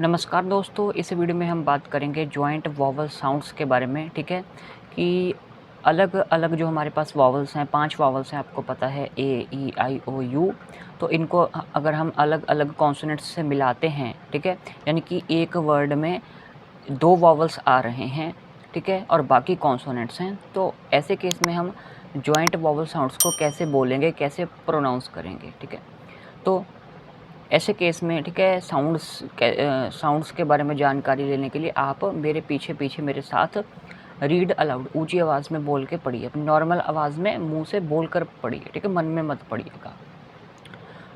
नमस्कार दोस्तों, इस वीडियो में हम बात करेंगे जॉइंट वॉवल साउंड्स के बारे में। ठीक है कि अलग अलग जो हमारे पास वॉवल्स हैं, 5 वॉवल्स हैं, आपको पता है ए ई आई ओ यू। तो इनको अगर हम अलग अलग कॉन्सोनेंट्स से मिलाते हैं, ठीक है, यानी कि एक वर्ड में 2 वॉवल्स आ रहे हैं, ठीक है, और बाकी कॉन्सोनेंट्स हैं, तो ऐसे केस में हम जॉइंट वॉवल साउंड्स को कैसे बोलेंगे, कैसे प्रोनाउंस करेंगे। ठीक है, तो ऐसे केस में, ठीक है, साउंड्स के बारे में जानकारी लेने के लिए आप मेरे पीछे मेरे साथ रीड अलाउड ऊंची आवाज़ में बोल के पढ़िए, अपनी नॉर्मल आवाज़ में मुंह से बोल कर पढ़िए, ठीक है, मन में मत पढ़िएगा।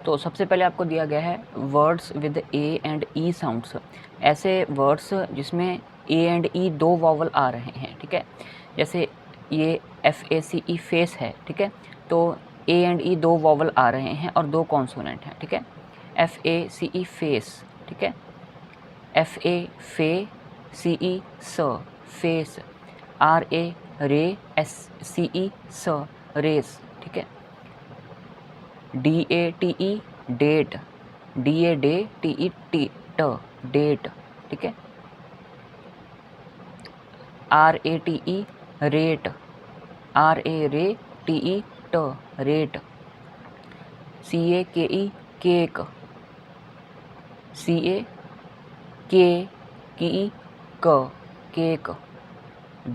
तो सबसे पहले आपको दिया गया है words with A and E sounds, ऐसे वर्ड्स जिसमें ए एंड ई 2 वॉवल आ रहे हैं। ठीक है, जैसे ये FACE फेस है, ठीक है, तो ए एंड ई 2 वॉवल आ रहे हैं और 2 कॉन्सोनेंट हैं। ठीक है, FACE फेस, ठीक है, FA फे, CE स फेस, RA रे, SCE स रेस, ठीक है, DATE डेट, DA डे, TE टी ट डेट, ठीक है, RATE रेट, RA रे, TE ट रेट, CAKE केक, CA के की क cake,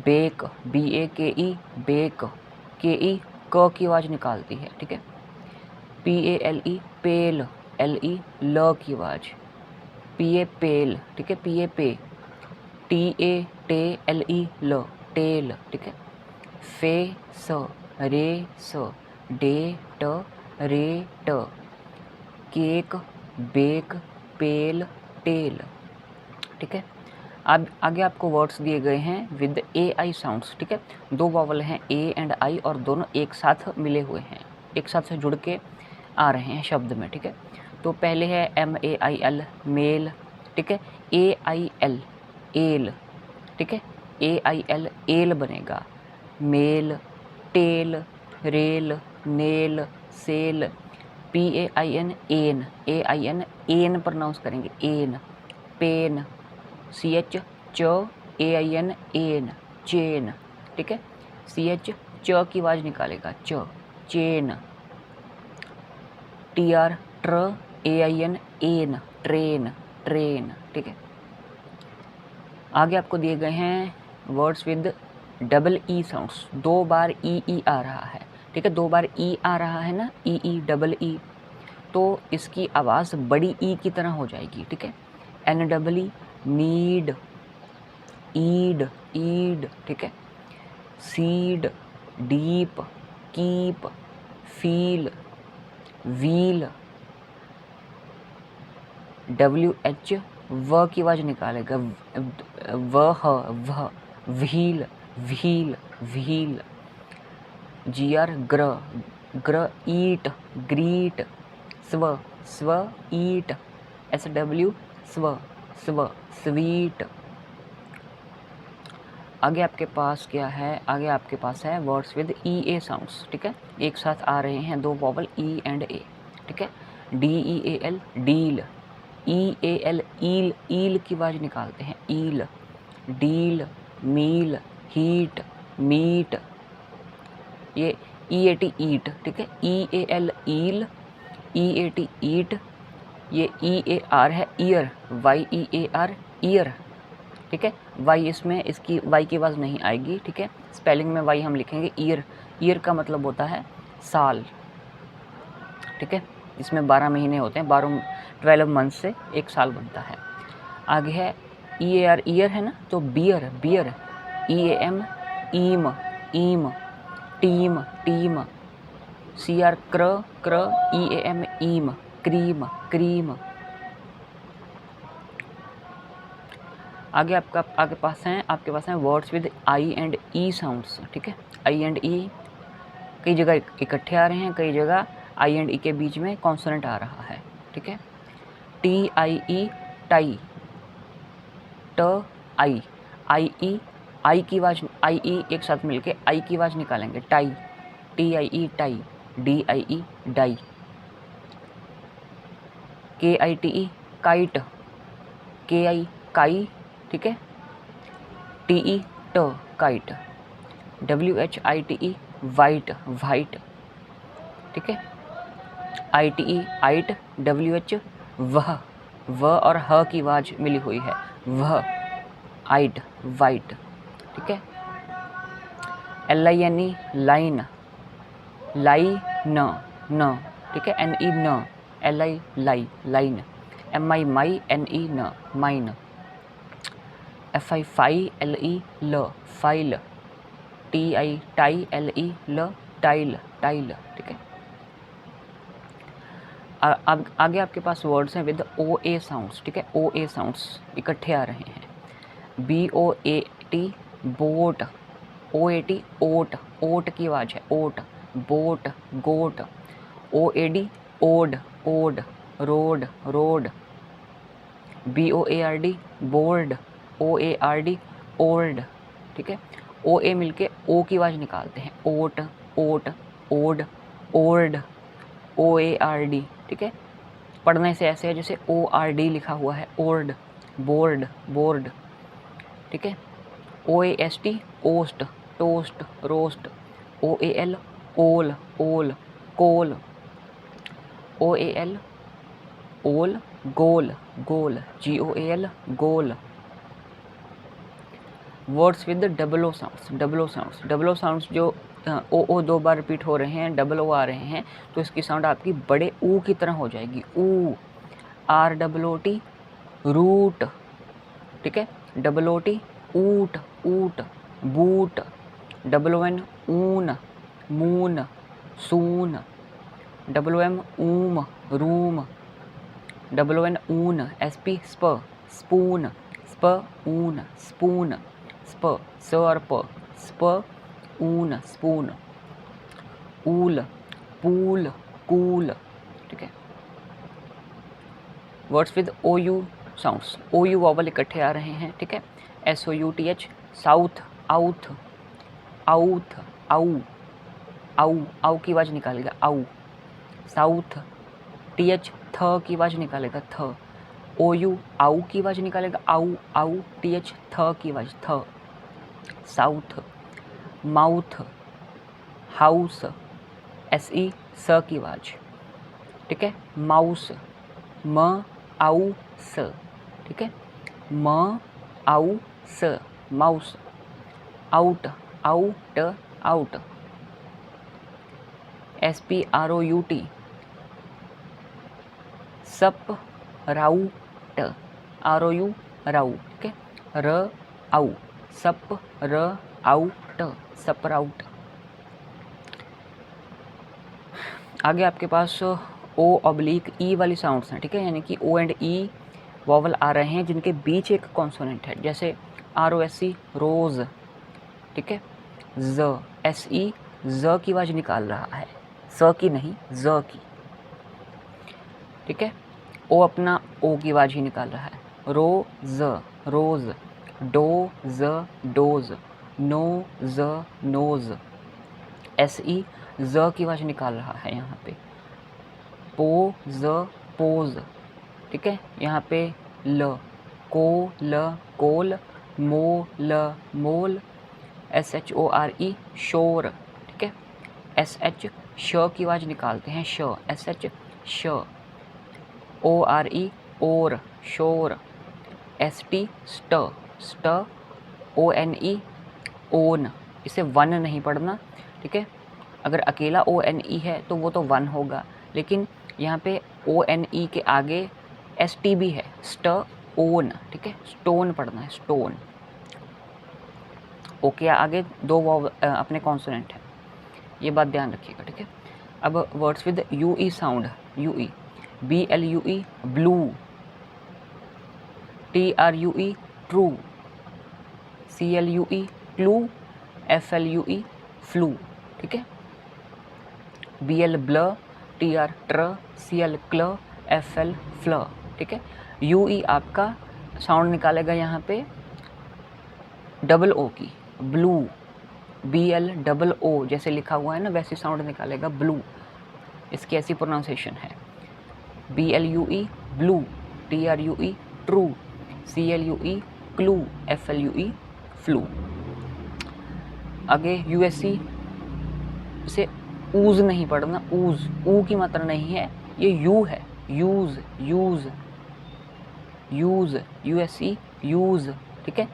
bake, BAKE bake, KE क की आवाज़ निकालती है। ठीक है, PALE पेल, LE ल की आवाज़, PA पेल, ठीक है, PA पे, TA टे, LE ल टेल, ठीक है, फे स रे स, डे ट रे ट, केक, बेक, पेल, टेल। ठीक है, अब आगे आपको वर्ड्स दिए गए हैं विद AI साउंड्स। ठीक है, 2 वॉवल हैं ए एंड आई और दोनों एक साथ मिले हुए हैं, एक साथ से जुड़ के आ रहे हैं शब्द में। ठीक है, तो पहले है MAIL मेल, ठीक है, AIL एल, ठीक है, AIL एल बनेगा, mail, tail, rail, nail, sale, PAIN एन, AIN एन प्रोनाउंस करेंगे, एन, पेन, CH च, AIN एन, चेन, ठीक है, CH च की आवाज़ निकालेगा, च, चेन, TR ट्र, AIN एन, ट्रेन, ट्रेन। ठीक है, आगे आपको दिए गए हैं words with double E sounds, 2 बार ई आ रहा है। ठीक है, 2 बार ई आ रहा है ना, ई डबल ई, तो इसकी आवाज़ बड़ी ई की तरह हो जाएगी। ठीक है, NEE नीड, ईड, ईड, ठीक है, seed, deep, keep, feel, wheel, WH व की आवाज़ निकालेगा, वह, व्हील, व्हील, व्हील, GR ग्र, ग्र, ईट, ग्रीट, स्व, स्व, ईट, SW स्व, स्व, स्वीट। आगे आपके पास क्या है, आगे आपके पास है वर्ड्स विद EA साउंड्स। ठीक है, एक साथ आ रहे हैं 2 वॉवल E एंड A। ठीक है, DEAL डील, EAL ईल, ईल की आवाज़ निकालते हैं, ईल, डील, मील, हीट, मीट, ये EAT ईट, ठीक है, EAL ईल, EAT ईट, ये EAR है ईयर, YEAR ईयर, ठीक है, वाई इसमें इसकी वाई की आवाज़ नहीं आएगी। ठीक है, स्पेलिंग में वाई हम लिखेंगे ईयर, ईयर का मतलब होता है साल। ठीक है, इसमें 12 महीने होते हैं, 12 मंथ से एक साल बनता है। आगे है EAR ईयर है ना, तो बियर, बियर, EAM ईम, ईम, टीम, टीम, CR क्र, क्र, EAM ईम, क्रीम, क्रीम। आगे आपके पास हैं words with I and E sounds. ठीक है, आई एंड ई कई जगह इकट्ठे आ रहे हैं, कई जगह आई एंड ई के बीच में कॉन्सोनेंट आ रहा है। ठीक है, TIE टाई, ट आई, आई की आवाज़, IE एक साथ मिलके आई की आवाज़ निकालेंगे, tie, TIE tie, DIE die, KITE kite, KI काई, ठीक है, TE ट काइट, WHITE वाइट वाइट, ठीक है, ITE आइट, WH वह, व और ह की आवाज मिली हुई है, वह, आइट वाइट, ठीक है, LINE लाइन, लाई न, ठीक है, NE न, LI लाई लाइन, MI माई, NE न माइन, FI फाई, LE ल फाइल, TI टाई, LE ल टाइल टाइल, ठीक है। अब आगे आपके पास वर्ड्स हैं विद OA साउंड्स, ठीक है, OA साउंड्स इकट्ठे आ रहे हैं। BOAT boat, OAT oat, oat की आवाज़ है, ओट, बोट गोट, OAD ओड, ओड, road road, BOARD board, OARD old, ठीक है। OA मिलके O की आवाज़ निकालते हैं, ओट ओट ओड ओल्ड, OARD, ठीक है। पढ़ने से ऐसे है जैसे ORD लिखा हुआ है, ओल्ड, बोर्ड बोर्ड, ठीक है। OAST ओस्ट, टोस्ट रोस्ट, OAL ओल ओल कोल, OAL ओल goal goal, GOAL goal. Words with double O sounds, double O sounds, double O sounds जो ओ दो बार रिपीट हो रहे हैं, डबल ओ आ रहे हैं, तो इसकी साउंड आपकी बड़े ऊ की तरह हो जाएगी, ऊ, ROOT रूट, ठीक है, OOT ऊट ऊट, बूट, ON ऊन moon soon, WM um room, ON ऊन, SP स्प स्पून, स्प ऊन स्पून, स्प स और प, स्प ऊन स्पून, ऊल पूल कूल, ठीक है। Words with OU sounds, OU vowel इकट्ठे आ रहे हैं, ठीक है। SOUTH साउथ आउथ, आउथ आऊ, आऊ आऊ की आवाज़ निकालेगा, आऊ, साउथ, TH थ की आवाज़ निकालेगा, थ, OU आऊ की आवाज़ निकालेगा, आऊ आऊ, TH थ की आवाज़, थ, साउथ, माउथ, हाउस, SE स की आवाज़, ठीक है, माउस, म आउ स, ठीक है, म आउ स, mouse, out out out, SPROUT सप राउट, ROU राउ, ठीक है, र आउ, सप र आउट, सपराउट। आगे आपके पास O/E वाली साउंड्स हैं, ठीक है, यानी कि O एंड E वॉवल आ रहे हैं जिनके बीच एक कॉन्सोनेंट है, जैसे ROSE रोज़, ठीक है, ज SE ज की आवाज़ निकाल रहा है, स की नहीं, ज की, ठीक है। O अपना O की आवाज़ ही निकाल रहा है, rose rose, doze doze, nose nose, SE ज की आवाज़ निकाल रहा है यहाँ पे, पोज़ पोज़, ठीक है, यहाँ पे ल, कोल कोल, मोल मोल, SHORE शोर, ठीक है, SH श की आवाज़ निकालते हैं, श, SH श, ORE ओर शोर, ST स्ट स्ट, ONE ओन, इसे वन नहीं पढ़ना, ठीक है। अगर अकेला ONE है तो वो तो वन होगा, लेकिन यहाँ पे ONE के आगे ST भी है, स्ट ओन, ठीक है, स्टोन पढ़ना है, स्टोन। ओके, आगे दो अपने कॉन्सोनेंट हैं, ये बात ध्यान रखिएगा, ठीक है। अब words with UE sound, UE, BLUE blue, TRUE true, CLUE clue, FLUE flu, ठीक है। BL ब्ल, TR ट्र, CL क्ल, FL फ्ल, ठीक है। UE आपका साउंड निकालेगा यहाँ पे डबल O की, ब्लू, BL डबल O जैसे लिखा हुआ है ना वैसे साउंड निकालेगा, ब्लू, इसकी ऐसी प्रोनाउंसिएशन है। BLUE blue, TRUE true, CLUE clue, FLUE flu. आगे USC से ऊज नहीं पढ़ना, ऊज, ऊ की मात्रा नहीं है, ये यू है, use, use, use, USC use, ठीक है।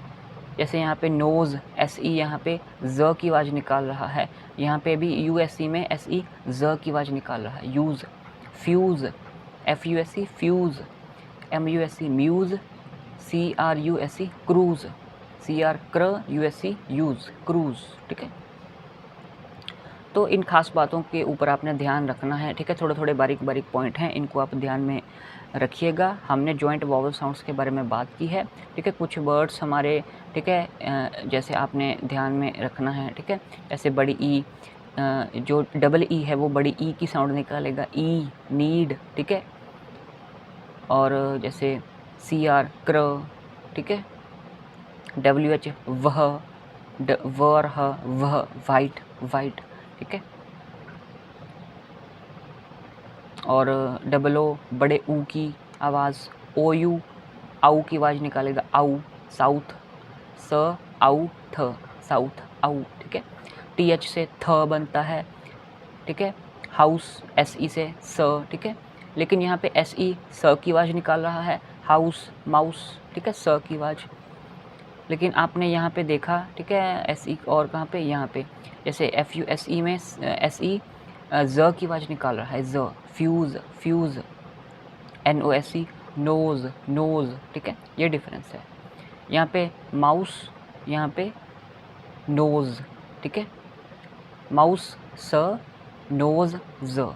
जैसे यहाँ पे नोज, SE यहाँ पे ज की आवाज़ निकाल रहा है, यहाँ पे भी USC में SE ज की आवाज़ निकाल रहा है, यूज। Fuse, FUSC fuse, MUSC muse, CRUSC cruise, CR क्र, USC यूज, क्रूज, ठीक है। तो इन खास बातों के ऊपर आपने ध्यान रखना है, ठीक है। थोड़े थोड़े बारीक बारीक पॉइंट हैं, इनको आप ध्यान में रखिएगा। हमने जॉइंट वॉवल साउंड्स के बारे में बात की है, ठीक है। कुछ वर्ड्स हमारे, ठीक है, जैसे आपने ध्यान में रखना है, ठीक है। जैसे बड़ी ई, जो डबल ई है वो बड़ी ई की साउंड निकालेगा, ई, नीड, ठीक है। और जैसे CR क्र, ठीक है। WH वह, वर ह, वह, वाइट, वाइट, ठीक है। और डबल ओ बड़े ऊ की आवाज़, OU आऊ की आवाज़ निकालेगा, आऊ, साउथ, स आऊ थ, साउथ, आऊ, ठीक है। TH से थ बनता है, ठीक है। हाउस SE से स, ठीक है। लेकिन यहाँ पे SE स की आवाज़ निकाल रहा है, हाउस, माउस, ठीक है, स की आवाज़। लेकिन आपने यहाँ पे देखा, ठीक है, SE और कहाँ पे, यहाँ पे जैसे FUSE में SE ज की आवाज़ निकाल रहा है, ज, fuse, fuse, NOSE nose, nose, ठीक है। ये डिफरेंस है। यहाँ पे माउस, यहाँ पे नोज़, ठीक है। माउस स, नोज़ ज।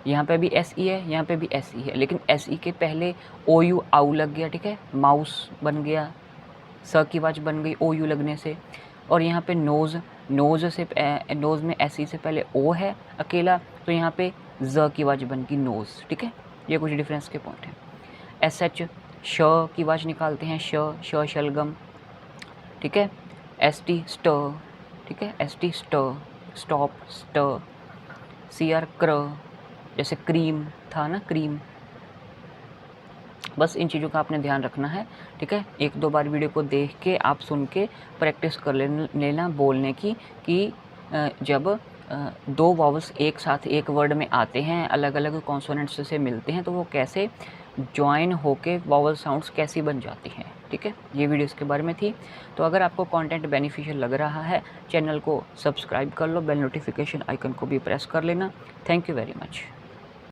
यहाँ पे भी SE है, यहाँ पे भी SE है, लेकिन SE के पहले OU आऊ लग गया, ठीक है, माउस बन गया, स की आवाज़ बन गई OU लगने से। और यहाँ पे नोज़, नोज़ से नोज़ में SE से पहले O है अकेला, तो यहाँ पे ज की आवाज़ बन गई नोज़, ठीक है। ये कुछ डिफरेंस के पॉइंट हैं। SH श की आवाज़ निकालते हैं, श शलगम, ठीक है। ST स्ट, ठीक है, ST स्ट, स्टॉप, स्ट। CR क्र, जैसे क्रीम था ना, क्रीम। बस इन चीज़ों का आपने ध्यान रखना है, ठीक है। एक दो बार वीडियो को देख के आप सुन के प्रैक्टिस कर लेना बोलने की, कि जब दो वॉवल्स एक साथ एक वर्ड में आते हैं, अलग अलग कॉन्सोनेंट्स से मिलते हैं, तो वो कैसे ज्वाइन होके वॉवल साउंड्स कैसी बन जाती हैं, ठीक है। ये वीडियो इसके बारे में थी। तो अगर आपको कंटेंट बेनिफिशियल लग रहा है, चैनल को सब्सक्राइब कर लो, बेल नोटिफिकेशन आइकन को भी प्रेस कर लेना। Thank you very much.